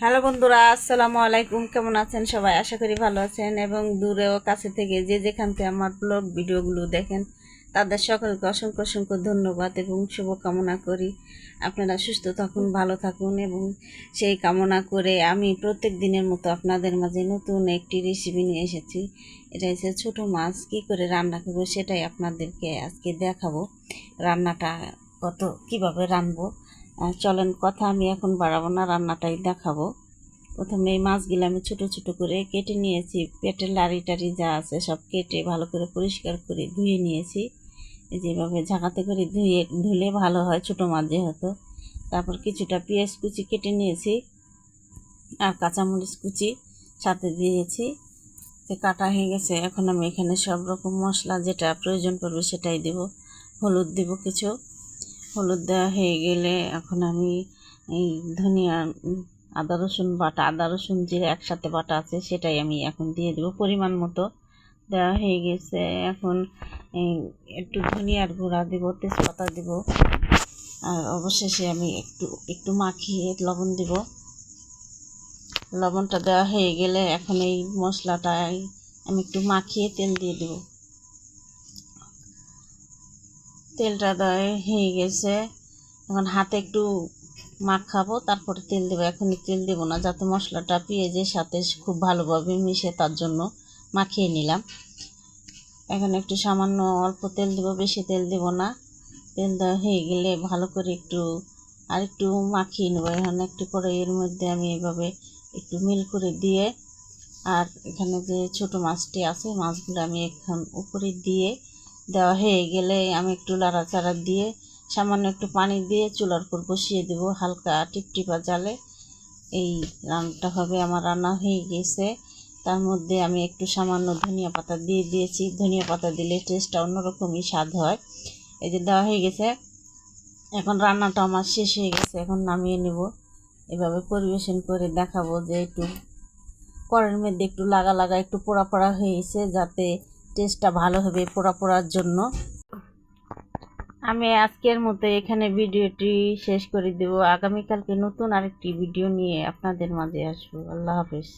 Hello বন্ধুরা, আসসালামু আলাইকুম। কেমন আছেন সবাই? আশা করি ভালো আছেন এবং দূরে ও কাছে থেকে যে যেখান থেকে আমার ব্লগ ভিডিওগুলো দেখেন তাদের সকলকে অসংখ্য অসংখ্য ধন্যবাদ এবং শুভকামনা করি আপনারা সুস্থ থাকুন, ভালো থাকুন। এবং সেই কামনা করে আমি প্রত্যেক দিনের মতো আপনাদের মাঝে নতুন একটি রেসিপি নিয়ে এসেছি। এটা হচ্ছে ছোটো মাছ কী করে রান্না করবো সেটাই আপনাদেরকে আজকে দেখাবো। রান্নাটা কীভাবে রানবো চলেন, কথা আমি এখন বাড়াবো না, রান্নাটাই দেখাবো। প্রথমে এই মাছগুলো আমি ছোট ছোট করে কেটে নিয়েছি। পেটের লাড়ি টাড়ি যা আছে সব কেটে ভালো করে পরিষ্কার করে ধুয়ে নিয়েছি। যেভাবে ঝাঁকাতে করে ধুলে ভালো হয়, ছোটো মাছ যেহেতু। তারপর কিছুটা পেঁয়াজ কুচি কেটে নিয়েছি আর কাঁচামরিচ কুচি সাথে দিয়েছি। কাটা হয়ে গেছে। এখন আমি এখানে সব রকম মশলা যেটা প্রয়োজন পড়বে সেটাই দেব। হলুদ দেব কিছু। হলুদ দেওয়া হয়ে গেলে এখন আমি এই ধনিয়া, আদা রসুন জিরে একসাথে বাটা আছে সেটাই আমি এখন দিয়ে দেবো পরিমাণ মতো। দেওয়া হয়ে গেছে। এখন একটু ধনিয়ার গুঁড়া দেব, তেজপাতা দেব, আর অবশেষে আমি একটু মাখিয়ে লবণ দেব। লবণটা দেওয়া হয়ে গেলে এখন এই মশলাটাই আমি একটু মাখিয়ে তেল দিয়ে দেব। তেলটা দেওয়া হয়ে গেছে। এখন হাতে একটু মাখাবো, তারপরে তেল দেবো। এখনই তেল দেবো না, যাতে মশলাটা পেঁয়াজের সাথে খুব ভালোভাবে মিশে, তার জন্য মাখিয়ে নিলাম। এখন একটু সামান্য অল্প তেল দেবো, বেশি তেল দেব না। তেল দেওয়া হয়ে গেলে ভালো করে একটু মাখিয়ে নেবো। এখন একটু করে এর মধ্যে আমি এভাবে একটু মিল করে দিয়ে, আর এখানে যে ছোটো মাছটি আছে মাছগুলো আমি এখন উপরে দিয়ে দেওয়া হয়ে গেলে আমি একটু লাড়াচাড়া দিয়ে সামান্য একটু পানি দিয়ে চুলার উপর বসিয়ে দেব হালকা টিপটিপা জালে। এই রান্নাটা হবে। আমার রান্না হয়ে গেছে। তার মধ্যে আমি একটু সামান্য ধনিয়া পাতা দিয়ে দিয়েছি। ধনিয়া পাতা দিলে টেস্টটা অন্যরকমই স্বাদ হয়। এই যে দেওয়া হয়ে গেছে। এখন রান্নাটা আমার শেষ হয়ে গেছে। এখন নামিয়ে নেব। এভাবে পরিবেশন করে দেখাবো যে একটু কড়াইয়ের মধ্যে একটু লাগা লাগা একটু পোড়া পোড়া হয়েছে, যাতে টেস্টটা ভালো হবে পোড়া পোড়ার জন্য। আমি আজকের মতো এখানে ভিডিওটি শেষ করে দেব। আগামীকালকে নতুন আরেকটি ভিডিও নিয়ে আপনাদের মাঝে আসবো। আল্লাহ হাফেজ।